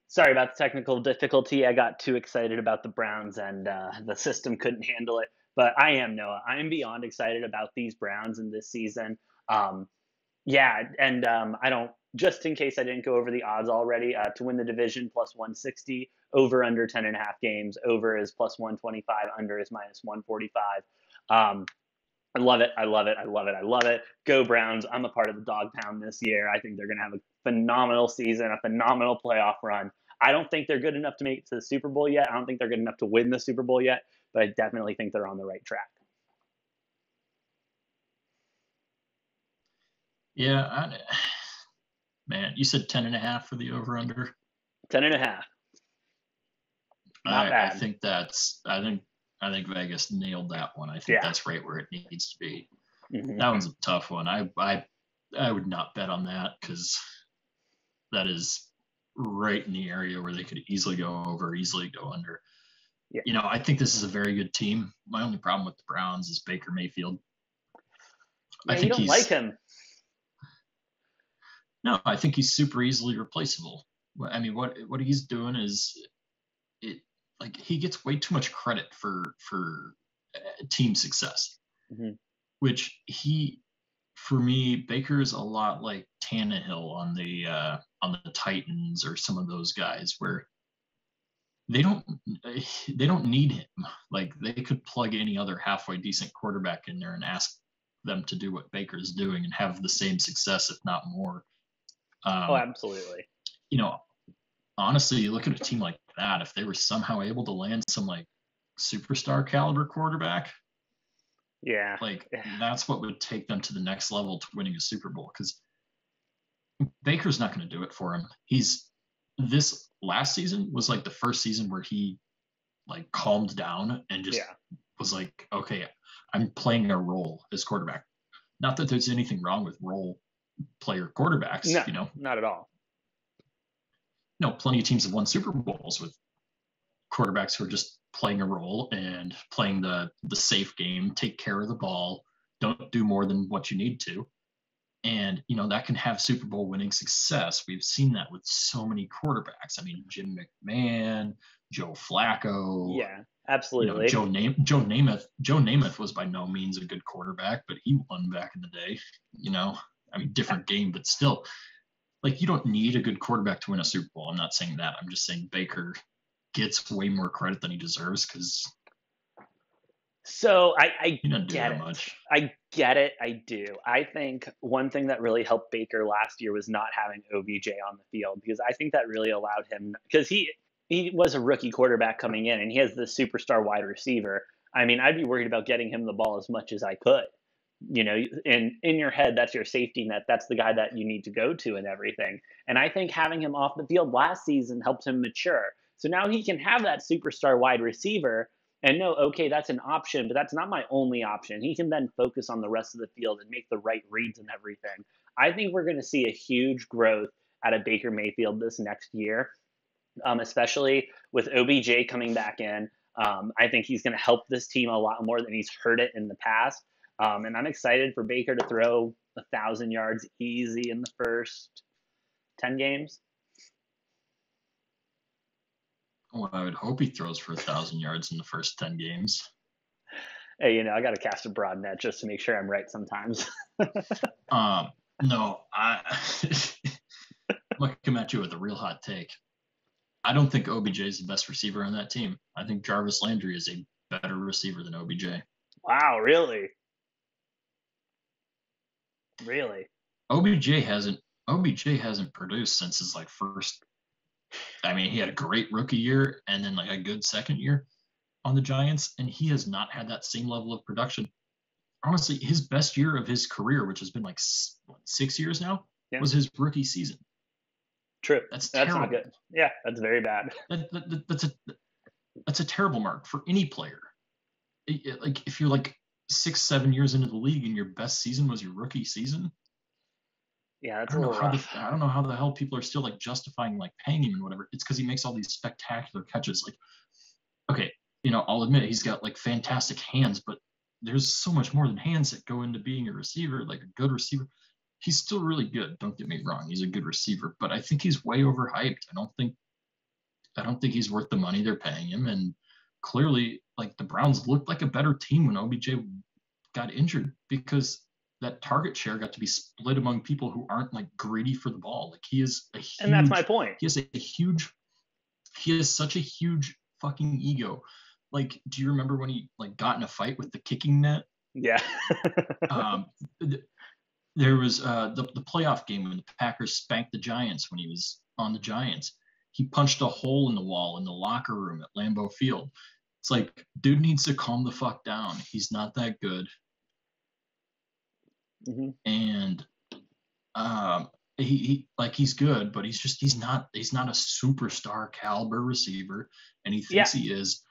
Sorry about the technical difficulty. I got too excited about the Browns and the system couldn't handle it. But I am, Noah. I am beyond excited about these Browns in this season. I don't, just in case I didn't go over the odds already, to win the division +160, over under 10.5 games, over is +125, under is -145. I love it. I love it. I love it. I love it. Go Browns. I'm a part of the dog pound this year. I think they're going to have a phenomenal season, a phenomenal playoff run. I don't think they're good enough to make it to the Super Bowl yet. I don't think they're good enough to win the Super Bowl yet, but I definitely think they're on the right track. Yeah, man, you said 10.5 for the over under. 10.5. Not I bad. think I think Vegas nailed that one. I think that's right where it needs to be. Mm-hmm. That one's a tough one. I would not bet on that because that is right in the area where they could easily go over, easily go under. Yeah. You know, I think this is a very good team. My only problem with the Browns is Baker Mayfield. Yeah, I think you don't like him. No, I think he's super easily replaceable. I mean, what he's doing is like he gets way too much credit for team success, which for me, Baker is a lot like Tannehill on the Titans or some of those guys where they don't need him. Like they could plug any other halfway decent quarterback in there and ask them to do what Baker's doing and have the same success, if not more. Absolutely. You know, honestly, you look at a team like that, if they were somehow able to land some like superstar caliber quarterback, like that's what would take them to the next level to winning a Super Bowl, because Baker's not going to do it for him. This last season was like the first season where he like calmed down and just was like, okay, I'm playing a role as quarterback. Not that there's anything wrong with role player quarterbacks, no, you know, not at all. No, plenty of teams have won Super Bowls with quarterbacks who are just playing a role and playing the safe game, take care of the ball, don't do more than what you need to. And, you know, that can have Super Bowl winning success. We've seen that with so many quarterbacks. I mean, Jim McMahon, Joe Flacco. Yeah, absolutely. You know, Joe Namath was by no means a good quarterback, but he won back in the day. You know, I mean, different game, but still, like, you don't need a good quarterback to win a Super Bowl. I'm not saying that. I'm just saying Baker gets way more credit than he deserves because. So I get it. I get it. I do. I think one thing that really helped Baker last year was not having OBJ on the field, because I think that really allowed him, because he was a rookie quarterback coming in and he has the superstar wide receiver. I mean, I'd be worried about getting him the ball as much as I could. You know, in your head, that's your safety net. That's the guy that you need to go to and everything. And I think having him off the field last season helped him mature. So now he can have that superstar wide receiver and know, okay, that's an option, but that's not my only option. He can then focus on the rest of the field and make the right reads and everything. I think we're going to see a huge growth out of Baker Mayfield this next year, especially with OBJ coming back in. I think he's going to help this team a lot more than he's hurt it in the past. And I'm excited for Baker to throw 1,000 yards easy in the first 10 games. Well, I would hope he throws for 1,000 yards in the first 10 games. Hey, you know, I got to cast a broad net just to make sure I'm right sometimes. No, I'm going to come at you with a real hot take. I don't think OBJ is the best receiver on that team. I think Jarvis Landry is a better receiver than OBJ. Wow, really? Really? OBJ hasn't produced since his like first. I mean, he had a great rookie year and then like a good second year on the Giants, and he has not had that same level of production. Honestly, his best year of his career, which has been like 6 years now, was his rookie season. True. That's terrible. Not good. Yeah, that's very bad. That's a terrible mark for any player. Like if you're like 6-7 years into the league and your best season was your rookie season. Yeah, that's a little rough. I don't know how the hell people are still like justifying like paying him and whatever. It's because he makes all these spectacular catches. Like, okay, you know, I'll admit he's got like fantastic hands, but there's so much more than hands that go into being a receiver, like a good receiver. He's still really good. Don't get me wrong. He's a good receiver, but I think he's way overhyped. I don't think he's worth the money they're paying him. And clearly, like the Browns looked like a better team when OBJ got injured because that target share got to be split among people who aren't like greedy for the ball. Like he is a huge, and that's my point. He has such a huge fucking ego. Like, do you remember when he like got in a fight with the kicking net? Yeah. There was the playoff game when the Packers spanked the Giants when he was on the Giants. He punched a hole in the wall in the locker room at Lambeau Field. It's like, dude needs to calm the fuck down. He's not that good. Mm-hmm. And he's good, but he's not a superstar caliber receiver, and he thinks he is.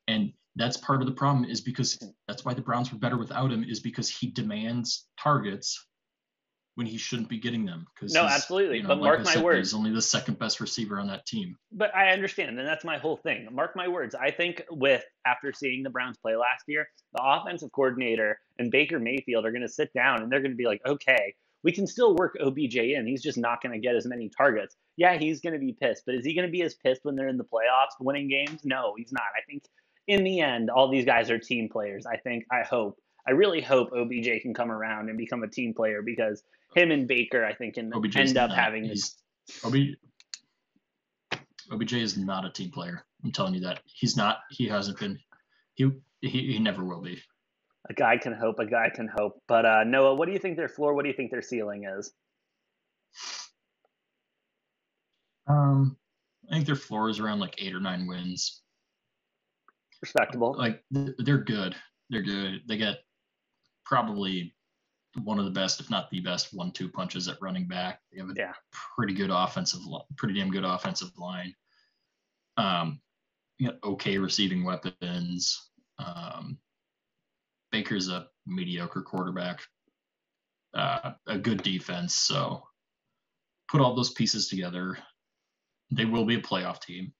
And that's part of the problem, is because that's why the Browns were better without him, is because he demands targets when he shouldn't be getting them. No, absolutely. But mark my words, he's only the second best receiver on that team. But I understand, and that's my whole thing. Mark my words. I think after seeing the Browns play last year, the offensive coordinator and Baker Mayfield are going to sit down and they're going to be like, okay, we can still work OBJ in. He's just not going to get as many targets. Yeah, he's going to be pissed, but is he going to be as pissed when they're in the playoffs winning games? No, he's not. I think in the end, all these guys are team players. I really hope OBJ can come around and become a team player, because him and Baker, I think, can end up having this. OBJ is not a team player. I'm telling you that. He's not. He hasn't been. He never will be. A guy can hope. But Noah, what do you think their floor? What do you think their ceiling is? I think their floor is around like 8 or 9 wins. Respectable. Like, they're good. They're good. They get probably one of the best, if not the best, 1-2 punches at running back. They have a pretty damn good offensive line. Okay receiving weapons. Baker's a mediocre quarterback. A good defense. So put all those pieces together, they will be a playoff team.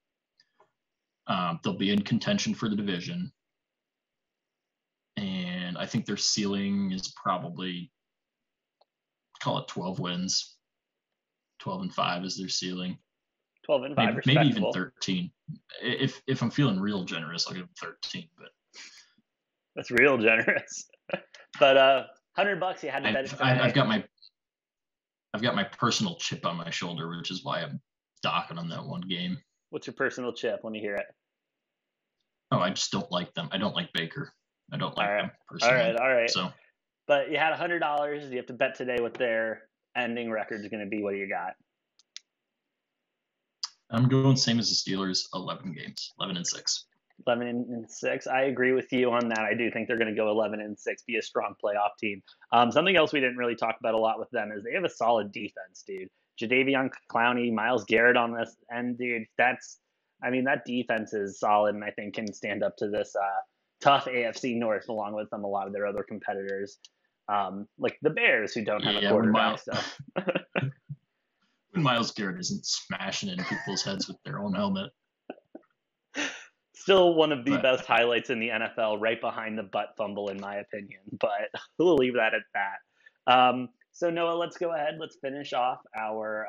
They'll be in contention for the division. And I think their ceiling is probably, call it 12 wins. 12-5 is their ceiling. 12-5, maybe even 13. If I'm feeling real generous, I'll give them 13. But that's real generous. But $100 you had to bet it today. I've got my personal chip on my shoulder, which is why I'm docking on that one game. What's your personal chip? Let me hear it. Oh, I just don't like them. I don't like Baker. I don't like them personally. All right. So, but you had $100. You have to bet today what their ending record is going to be. What do you got? I'm going same as the Steelers. 11 games, 11-6. 11-6. I agree with you on that. I do think they're going to go 11-6, be a strong playoff team. Something else we didn't really talk about a lot with them is they have a solid defense, dude. Jadeveon Clowney, Myles Garrett on this end, dude. That defense is solid, and I think can stand up to this tough AFC North, along with a lot of their other competitors, like the Bears, who don't have a quarterback. When Myles Garrett isn't smashing into people's heads with their own helmet. Still one of the best highlights in the NFL, right behind the butt fumble, in my opinion. But we'll leave that at that. So Noah, let's go ahead. Let's finish off our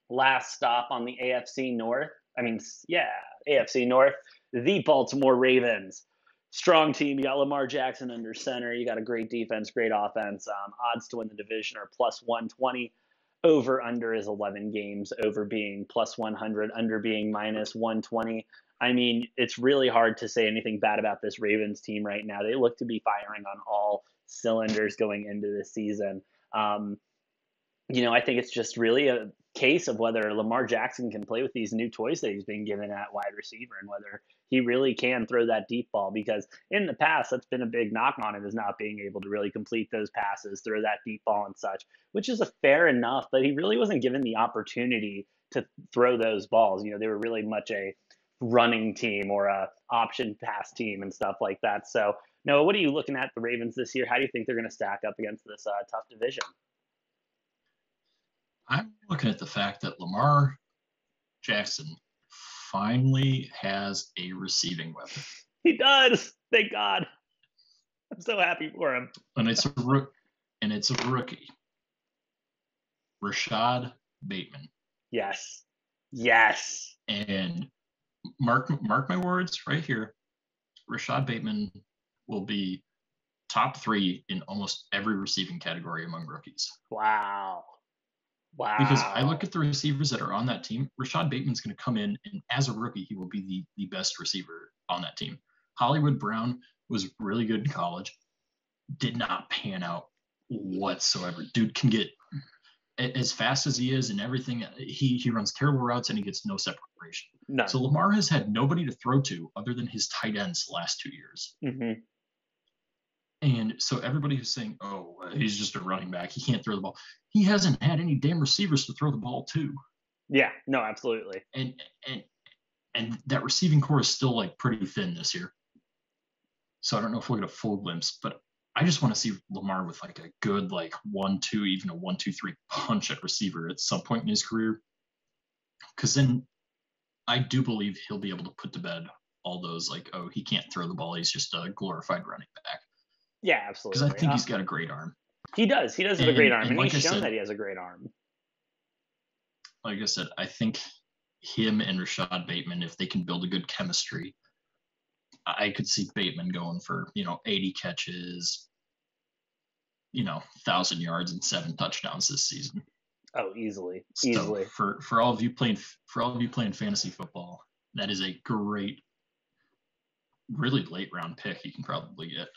last stop on the AFC North. AFC North. The Baltimore Ravens. Strong team. You got Lamar Jackson under center. You got a great defense, great offense. Odds to win the division are plus 120. Over under is 11 games. Over being plus 100. Under being minus 120. I mean, it's really hard to say anything bad about this Ravens team right now. They look to be firing on all cylinders going into this season. I think it's just really a case of whether Lamar Jackson can play with these new toys that he's been given at wide receiver, and whether he really can throw that deep ball, because in the past, that's been a big knock on him, is not being able to really complete those passes, throw that deep ball and such, which is fair enough, but he really wasn't given the opportunity to throw those balls. They were really much a running team or a option pass team and stuff like that. So, Noah, what are you looking at the Ravens this year? How do you think they're going to stack up against this tough division? I'm looking at the fact that Lamar Jackson finally has a receiving weapon. He does. Thank God. I'm so happy for him. And it's a rookie. Rashad Bateman. Yes. And mark my words right here. Rashad Bateman will be top 3 in almost every receiving category among rookies. Wow. Because I look at the receivers that are on that team. Rashad Bateman's going to come in, and as a rookie, he will be the best receiver on that team. Hollywood Brown was really good in college. Did not pan out whatsoever. Dude can get as fast as he is and everything, he runs terrible routes and he gets no separation. None. So Lamar has had nobody to throw to other than his tight ends the last 2 years. Mm-hmm. And so everybody who's saying, "Oh, he's just a running back. He can't throw the ball." He hasn't had any damn receivers to throw the ball to. Yeah, no, absolutely. And that receiving core is still like pretty thin this year. So I don't know if we'll get a full glimpse, but I just want to see Lamar with like a good like 1-2, even a 1-2-3 punch at receiver at some point in his career. Because then I do believe he'll be able to put to bed all those like, oh, he can't throw the ball. He's just a glorified running back. Yeah, absolutely. Because I think he's got a great arm. He does. He does have a great arm, and like he's shown said, that he has a great arm. Like I said, I think him and Rashad Bateman, if they can build a good chemistry, I could see Bateman going for 80 catches, 1,000 yards and 7 touchdowns this season. Oh, easily. So for all of you playing fantasy football, that is a great, really late round pick you can probably get.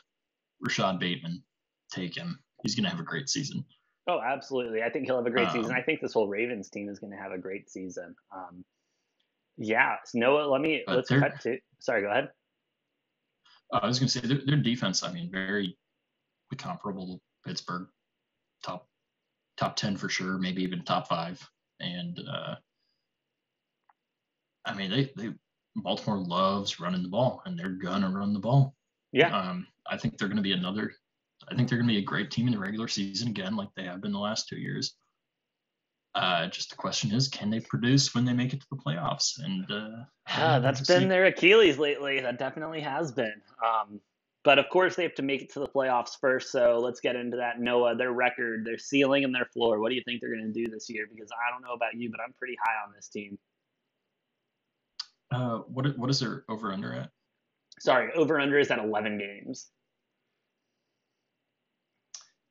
Rashad Bateman, take him. He's going to have a great season. Oh, absolutely. I think he'll have a great season. I think this whole Ravens team is going to have a great season. Yeah. So Noah, let's cut to. Sorry, go ahead. I was going to say their defense. I mean, very comparable to Pittsburgh, top 10 for sure, maybe even top 5. And I mean, they Baltimore loves running the ball, and they're gonna run the ball. Yeah. I think they're going to be a great team in the regular season again, like they have been the last 2 years. Just the question is, can they produce when they make it to the playoffs? And that's been their Achilles lately. That definitely has been. But of course, they have to make it to the playoffs first. So let's get into that. Noah, their record, their ceiling, and their floor. What do you think they're going to do this year? Because I don't know about you, but I'm pretty high on this team. What is their over/under at? Sorry, over/under is at 11 games.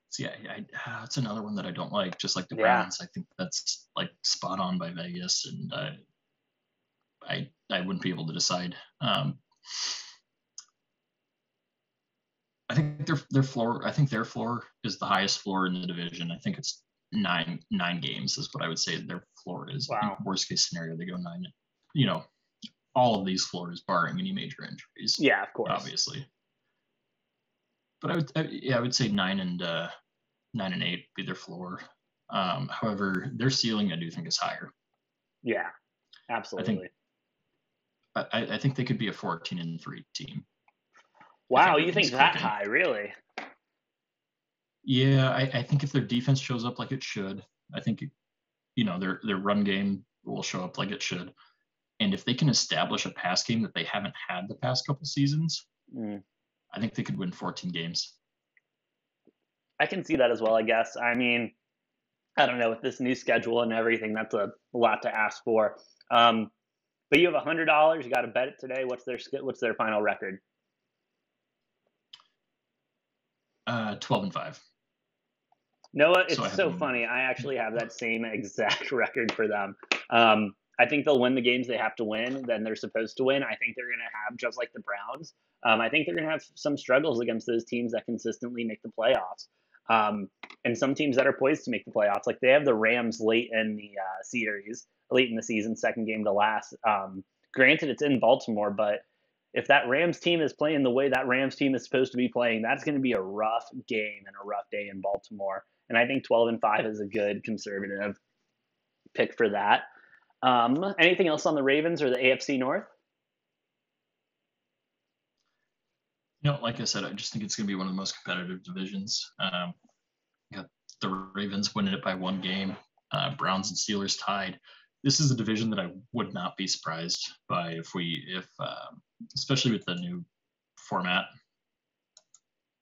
So yeah, it's another one that I don't like. Just like the Browns, I think that's like spot on by Vegas, and I wouldn't be able to decide. I think their floor. I think their floor is the highest floor in the division. I think it's nine games is what I would say their floor is. Wow. I think worst case scenario, they go 9. All of these floors, barring any major injuries. Yeah, of course, obviously. But I would say 9 and 8 be their floor. However, their ceiling I do think is higher. Yeah, absolutely. I think they could be a 14-3 team. Wow, you think that high, really? Yeah, I think if their defense shows up like it should, I think their run game will show up like it should. And if they can establish a pass game that they haven't had the past couple seasons, I think they could win 14 games. I can see that as well, I guess. I mean, I don't know, with this new schedule and everything, that's a lot to ask for. But you have $100. You got to bet it today. What's their final record? 12-5. Noah, it's so funny. I actually have that same exact record for them. I think they'll win the games they have to win, then they're supposed to win. I think they're going to have, just like the Browns, I think they're going to have some struggles against those teams that consistently make the playoffs. And some teams that are poised to make the playoffs. Like they have the Rams late in the series, late in the season, second game to last. Granted, it's in Baltimore, but if that Rams team is playing the way that Rams team is supposed to be playing, that's going to be a rough game and a rough day in Baltimore. And I think 12-5 is a good conservative pick for that. Anything else on the Ravens or the AFC North? Like I said, I just think it's going to be one of the most competitive divisions. Got the Ravens winning it by 1 game, Browns and Steelers tied. This is a division that I would not be surprised by if especially with the new format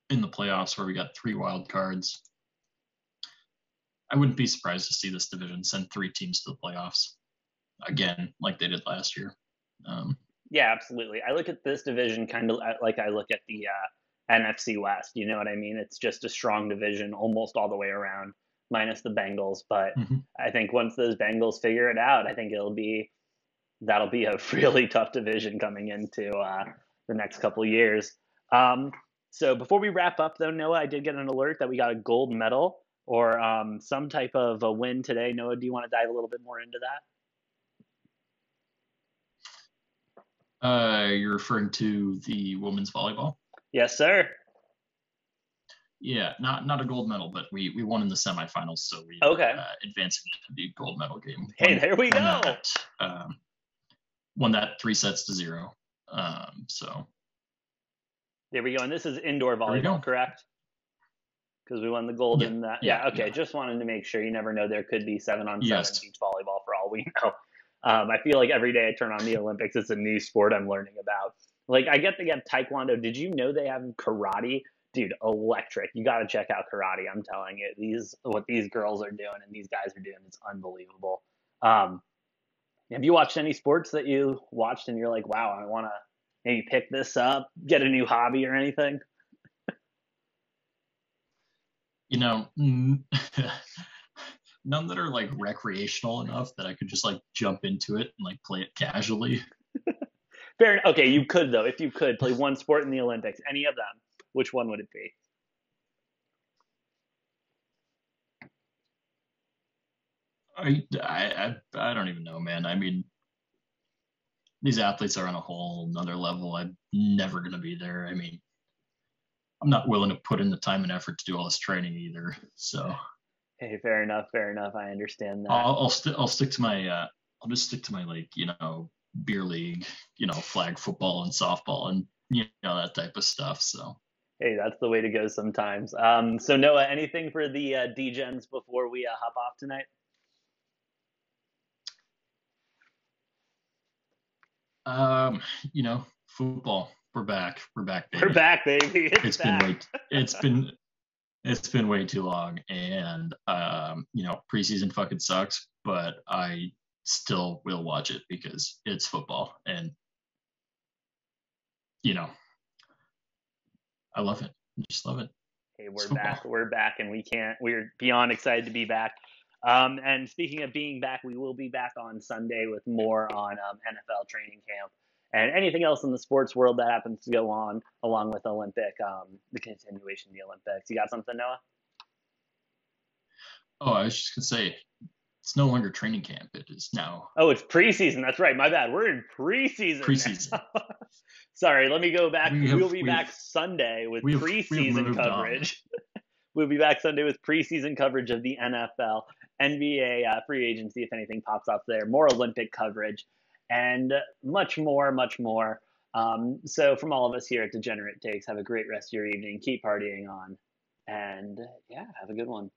in the playoffs where we got 3 wild cards. I wouldn't be surprised to see this division send 3 teams to the playoffs again, like they did last year. Yeah, absolutely. I look at this division kind of like I look at the NFC West. You know what I mean? It's just a strong division almost all the way around, minus the Bengals. But I think once those Bengals figure it out, I think that'll be a really tough division coming into the next couple of years. So before we wrap up, though, Noah, I did get an alert that we got a gold medal or some type of a win today. Noah, do you want to dive a little bit more into that? You're referring to the women's volleyball? Yes, sir. Yeah, not a gold medal, but we won in the semifinals, so we Okay. are advancing to the gold medal game. Hey, there we go. Won that 3-0. So there we go. And this is indoor volleyball, correct? Because we won the gold in that. Yeah, okay. Yeah. Just wanted to make sure. You never know. There could be 7-on-7 beach volleyball for all we know. I feel like every day I turn on the Olympics, it's a new sport I'm learning about. Like, I get they have taekwondo. Did you know they have karate? Dude, electric. You got to check out karate. I'm telling you, what these girls are doing and these guys are doing is unbelievable. Have you watched any sports that you watched and you're like, wow, I want to maybe pick this up, get a new hobby or anything? None that are like recreational enough that I could just like jump into it and like play it casually. Fair enough. Okay, you could though. If you could play one sport in the Olympics, any of them, which one would it be? I don't even know, man. I mean, these athletes are on a whole another level. I'm never gonna be there. I mean, I'm not willing to put in the time and effort to do all this training either. So, hey, fair enough. I understand that. I'll stick to my I'll just stick to my like beer league, flag football and softball and that type of stuff. So. Hey, that's the way to go sometimes. So Noah, anything for the Degens before we hop off tonight? Football. We're back. Baby. We're back, baby. It's been way too long, and preseason fucking sucks, but I still will watch it because it's football, and I love it. I just love it. Hey, we're back, and we're beyond excited to be back. And speaking of being back, we will be back on Sunday with more on NFL training camp and anything else in the sports world that happens to go on, along with the continuation of the Olympics. You got something, Noah? Oh, I was just gonna say, it's no longer training camp. It is now. Oh, it's preseason. That's right. My bad. We're in preseason. Sorry, let me go back. We'll be back Sunday with preseason coverage. We'll be back Sunday with preseason coverage of the NFL, NBA free agency, if anything pops up there, more Olympic coverage, and much more, much more. So from all of us here at Degenerate Takes, have a great rest of your evening. Keep partying on. And yeah, have a good one.